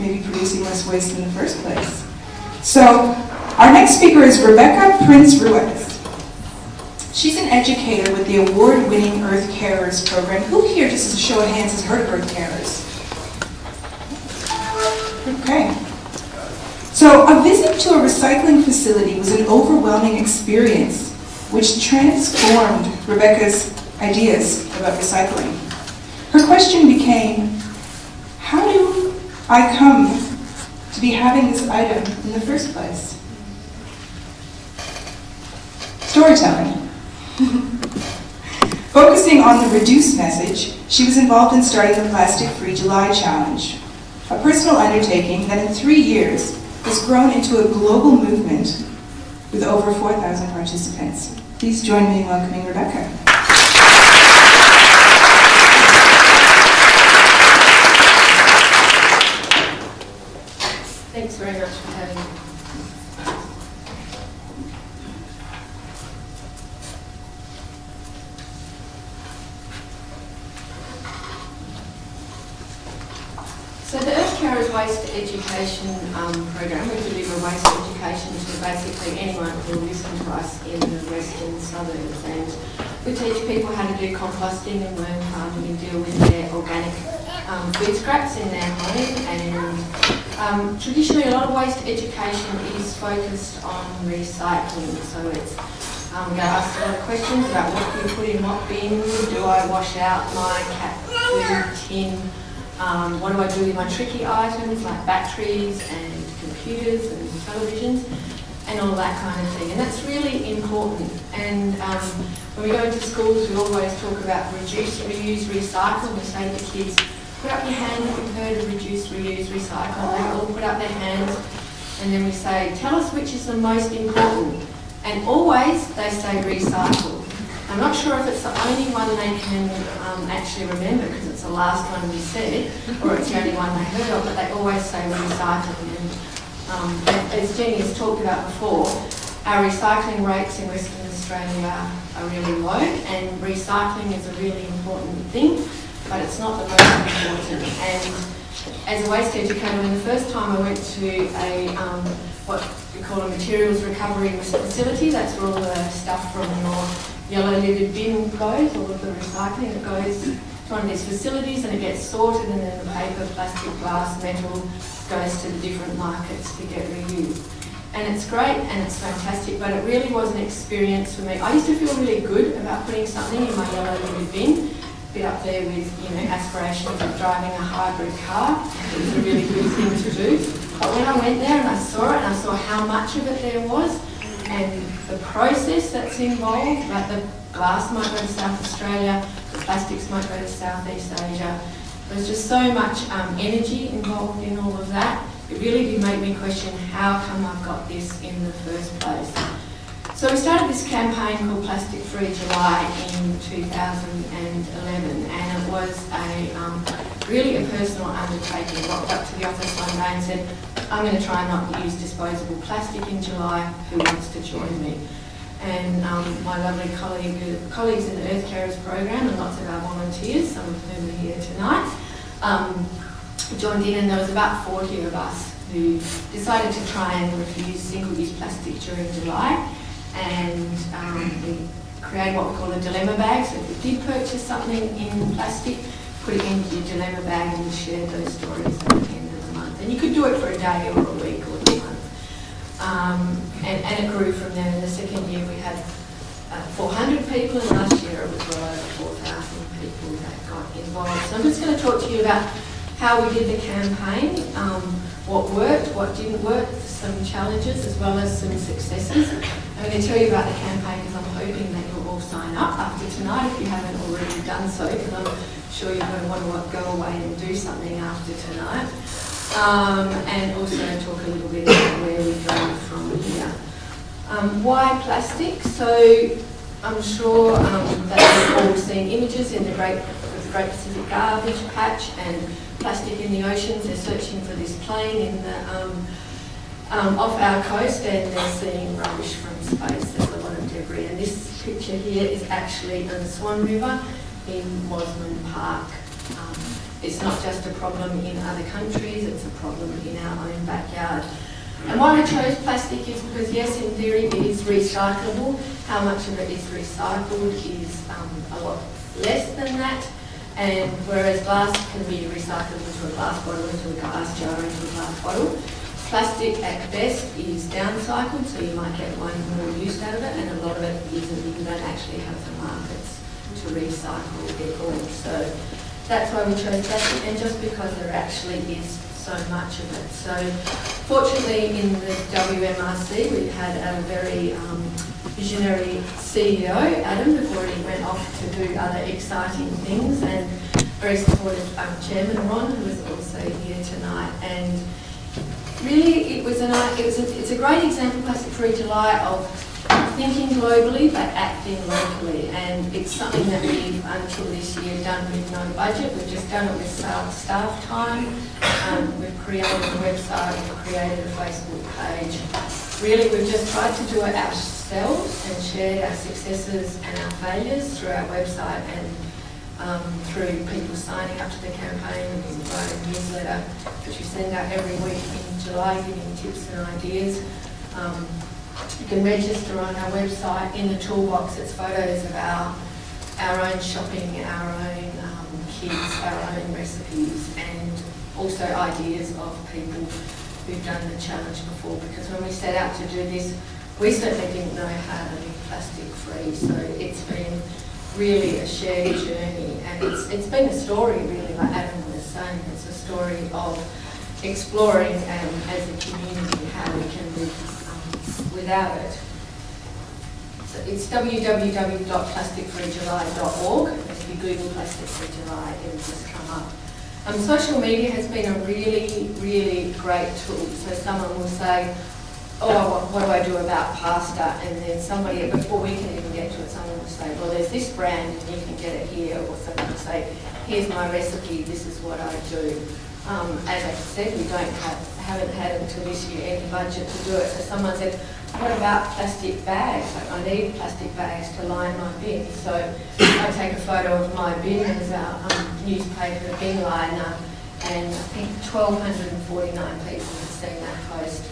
maybe producing less waste in the first place. So our next speaker is Rebecca Prince-Ruiz. She's an educator with the award-winning Earth Carers program. Who here, just as a show of hands, has heard of Earth Carers? Okay. So a visit to a recycling facility was an overwhelming experience which transformed Rebecca's ideas about recycling. Her question became, how do I come to be having this item in the first place? Storytelling. Focusing on the reduce message, she was involved in starting the Plastic Free July Challenge, a personal undertaking that in 3 years has grown into a global movement with over 4,000 participants. Please join me in welcoming Rebecca. Thanks very much for having me. So the Earth Carers Waste Education program, we deliver waste education to basically anyone who will listen to us in the western suburbs, and we teach people how to do composting and worm farming and deal with their organic food scraps in their home. And traditionally a lot of waste education is focused on recycling, so it's we get asked a lot of questions about what do you put in what bin, do I wash out my cat food tin, what do I do with my tricky items like batteries and computers and televisions and all that kind of thing. And that's really important. And when we go into schools, we always talk about reduce, reuse, recycle. We say to kids, put up your hand if you've heard of reduce, reuse, recycle. They all put up their hands and then we say, tell us which is the most important. And always they say recycle. I'm not sure if it's the only one they can actually remember because it's the last one we said, or it's the only one they heard of, but they always say recycling. And as Jenny has talked about before, our recycling rates in Western Australia are really low, and recycling is a really important thing, but it's not the most important. And as a waste educator, when the first time I went to a what we call a materials recovery facility, that's where all the stuff from your yellow lidded bin goes, all of the recycling that goes to one of these facilities, and it gets sorted, and then the paper, plastic, glass, metal goes to the different markets to get reused. And it's great and it's fantastic, but it really was an experience for me. I used to feel really good about putting something in my yellow lidded bin, bit up there with, aspirations of driving a hybrid car. It was a really good thing to do. But when I went there and I saw it and I saw how much of it there was, and the process that's involved, like the glass might go to South Australia, the plastics might go to Southeast Asia. There's just so much energy involved in all of that. It really did make me question how come I've got this in the first place. So we started this campaign called Plastic Free July in 2011, and it was really a personal undertaking. I walked up to the office one day and said, I'm going to try not to use disposable plastic in July. Who wants to join me? And my lovely colleagues in the Earth Carers program and lots of our volunteers, some of whom are here tonight, joined in, and there was about 40 of us who decided to try and refuse single-use plastic during July. And we created what we call a dilemma bag. So if you did purchase something in plastic, put it into your dilemma bag and you shared those stories at the end of the month. And you could do it for a day or a week or a month. And it grew from there. In the second year we had 400 people, and last year it was well over 4,000 people that got involved. So I'm just going to talk to you about how we did the campaign, what worked, what didn't work, some challenges as well as some successes. I'm going to tell you about the campaign because I'm hoping that you'll all sign up after tonight if you haven't already done so, because I'm sure you're going to want to go away and do something after tonight. And also talk a little bit about where we go from here. Why plastic? So I'm sure that you've all seen images in the Great Pacific Garbage Patch and plastic in the oceans. They're searching for this plane in the off our coast, and they're seeing rubbish from space. There's a lot of debris, and this picture here is actually in the Swan River in Wasman Park. It's not just a problem in other countries, it's a problem in our own backyard. And why I chose plastic is because, yes, in theory it is recyclable. How much of it is recycled is a lot less than that. And whereas glass can be recycled into a glass bottle, into a glass jar, into a glass bottle, plastic at best is downcycled, so you might get one more use out of it, and a lot of it isn't. You don't actually have the markets to recycle it all. So that's why we chose plastic, and just because there actually is so much of it. So fortunately in the WMRC we had a very visionary CEO, Adam, before he went off to do other exciting things, and very supportive Chairman Ron, who is also here tonight. And really it's a great example, Plastic Free July, of thinking globally but acting locally, and it's something that we've until this year done with no budget. We've just done it with staff time. We've created a website, we've created a Facebook page. Really, we've just tried to do it ourselves and shared our successes and our failures through our website and through people signing up to the campaign. We've got a newsletter which we send out every week in July, giving tips and ideas. You can register on our website. In the toolbox, it's photos of our own shopping, our own kids, our own recipes, and also ideas of people who've done the challenge before. Because when we set out to do this, we certainly didn't know how to be plastic free. So it's been really a shared journey, and it's been a story, really, like Adam was saying. It's a story of exploring as a community how we can live without it. So it's www.plasticfreejuly.org. If you Google Plastic Free July, it'll just come up. Social media has been a really, really great tool. So someone will say, oh, what do I do about pasta? And then somebody, before we can even get to it, someone will say, well, there's this brand and you can get it here. Or someone will say, here's my recipe, this is what I do. As I said, we haven't had until this year any budget to do it. So someone said, what about plastic bags? Like, I need plastic bags to line my bin. So I take a photo of my bin as our newspaper bin liner, and I think 1,249 people have seen that post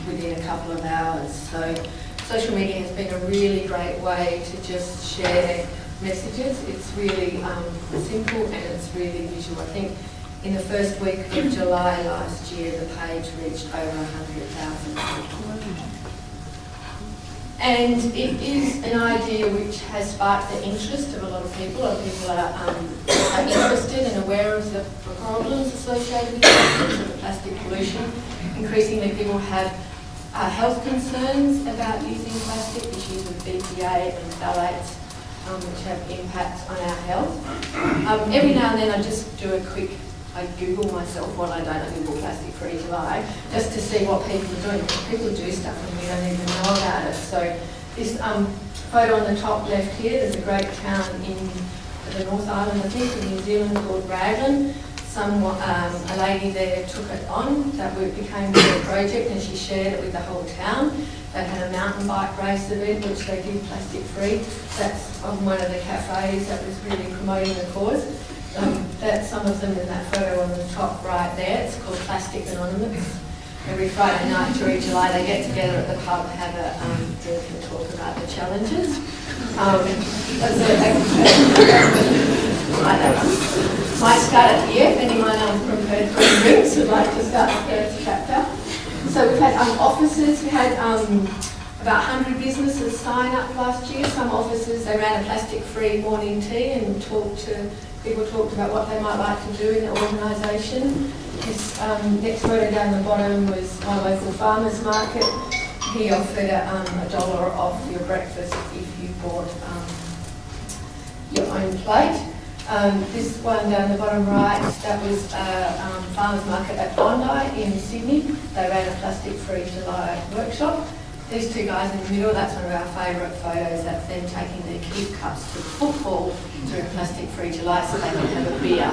within a couple of hours. So social media has been a really great way to just share messages. It's really simple and it's really visual. I think in the first week of July last year, the page reached over 100,000 people. And it is an idea which has sparked the interest of a lot of people. A lot of people are interested and aware of the problems associated with plastics and the plastic pollution. Increasingly, people have health concerns about using plastic, issues with BPA and phthalates, which have impacts on our health. Every now and then I just do I Google myself, well I don't, I Google Plastic Free July, just to see what people are doing. People do stuff and we don't even know about it. So this photo on the top left here, there's a great town in the North Island, I think, in New Zealand called Raglan. A lady there took it on, that became a project, and she shared it with the whole town. They had a mountain bike race event, which they did plastic free. That's on one of the cafes that was really promoting the cause. That's some of them in that photo on the top right there. It's called Plastic Anonymous. Every Friday night during July they get together at the pub, have a drink and talk about the challenges. Might start at the end, anyone from Perth drinks would like to start the first chapter. So we've had offices, we had about 100 businesses sign up last year. Some offices, they ran a plastic-free morning tea and people talked about what they might like to do in the organisation. This next photo down the bottom was my local farmers market. He offered $1 off your breakfast if you bought your own plate. This one down the bottom right, that was a farmers market at Bondi in Sydney. They ran a plastic-free July workshop. These two guys in the middle, that's one of our favourite photos. That's them taking their keep cups to the football during plastic-free July so they can have a beer.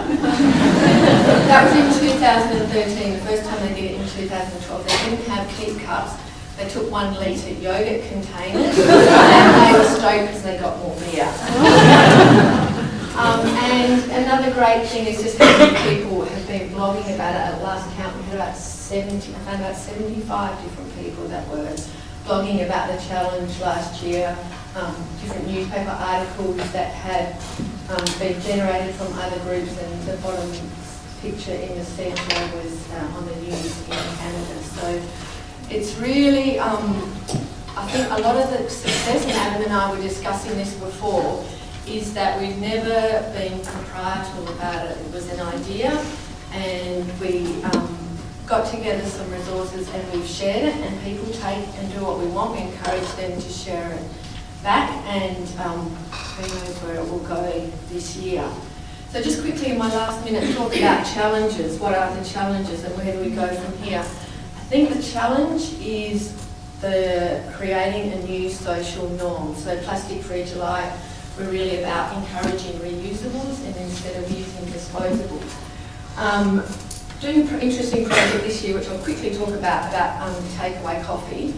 That was in 2013, the first time they did it in 2012. They didn't have keep cups. They took 1 litre yogurt containers and they were stoked because they got more beer. And another great thing is just how many people have been blogging about it. At last count, we had about 70, I found about 75 different people that were blogging about the challenge last year, different newspaper articles that had been generated from other groups, and the bottom picture in the centre was on the news in Canada. So it's really, I think a lot of the success, and Adam and I were discussing this before, is that we've never been proprietorial about it. It was an idea, and we got together some resources and we've shared it, and people take and do what we want. We encourage them to share it back, and who knows where it will go this year. So just quickly in my last minute, talk about challenges. What are the challenges and where do we go from here? I think the challenge is the creating a new social norm. So Plastic-Free July, we're really about encouraging reusables and instead of using disposables. Doing an interesting project this year, which I'll quickly talk about takeaway coffee.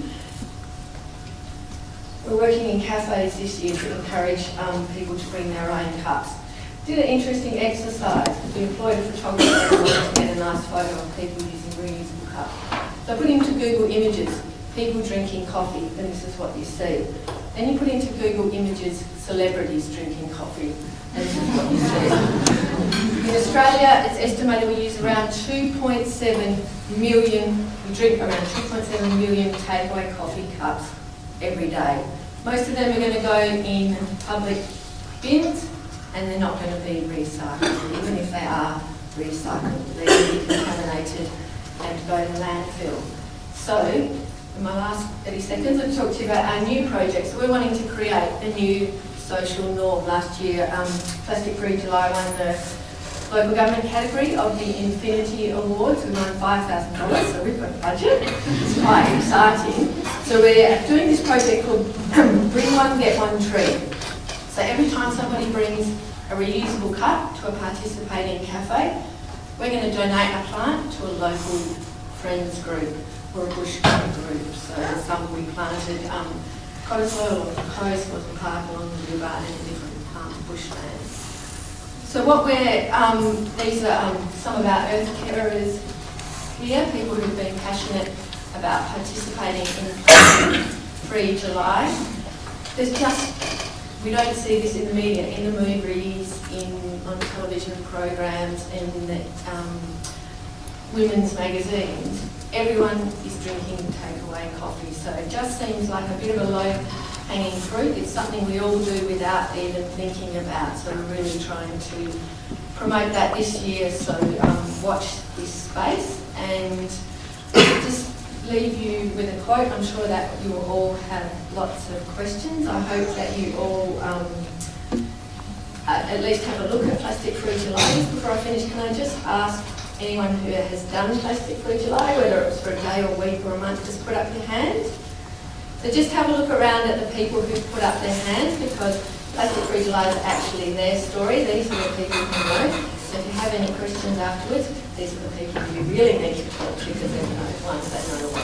We're working in cafes this year to encourage people to bring their own cups. Did an interesting exercise. We employed a photographer to get a nice photo of people using reusable cups. So I put into Google Images, people drinking coffee, and this is what you see. Then you put into Google Images, celebrities drinking coffee, and this is what you see. In Australia, it's estimated we use around 2.7 million, we drink around 2.7 million takeaway coffee cups every day. Most of them are going to go in public bins, and they're not going to be recycled. Even if they are recycled, they're going to be contaminated and go to landfill. So, in my last 30 seconds, I'll talk to you about our new project. So we're wanting to create a new social norm. Last year, Plastic-Free July won the local government category of the Infinity Awards. We won $5,000, so we've got a budget. It's quite exciting. So we're doing this project called Bring One, Get One Tree. So every time somebody brings a reusable cup to a participating cafe, we're going to donate a plant to a local friends group or a bush group. So some will be planted coastal or the coast or the park along the river and in different bushlands. So what these are some of our earth carers here, people who've been passionate about participating in Plastic-Free July. We don't see this in the media, in the movies, on television programs, in the women's magazines. Everyone is drinking takeaway coffee, so it just seems like a bit of a low-hanging fruit. It's something we all do without even thinking about, so we're really trying to promote that this year, so watch this space. And just leave you with a quote. I'm sure that you will all have lots of questions. I hope that you all at least have a look at Plastic-Free July. Just before I finish, can I just ask anyone who has done Plastic-Free July, whether it's for a day or week or a month, just put up your hand. So just have a look around at the people who put up their hands, because Plastic-Free July is actually their story. These are the people who know. So if you have any questions afterwards, these are the people you really need to talk to, because they're the ones that know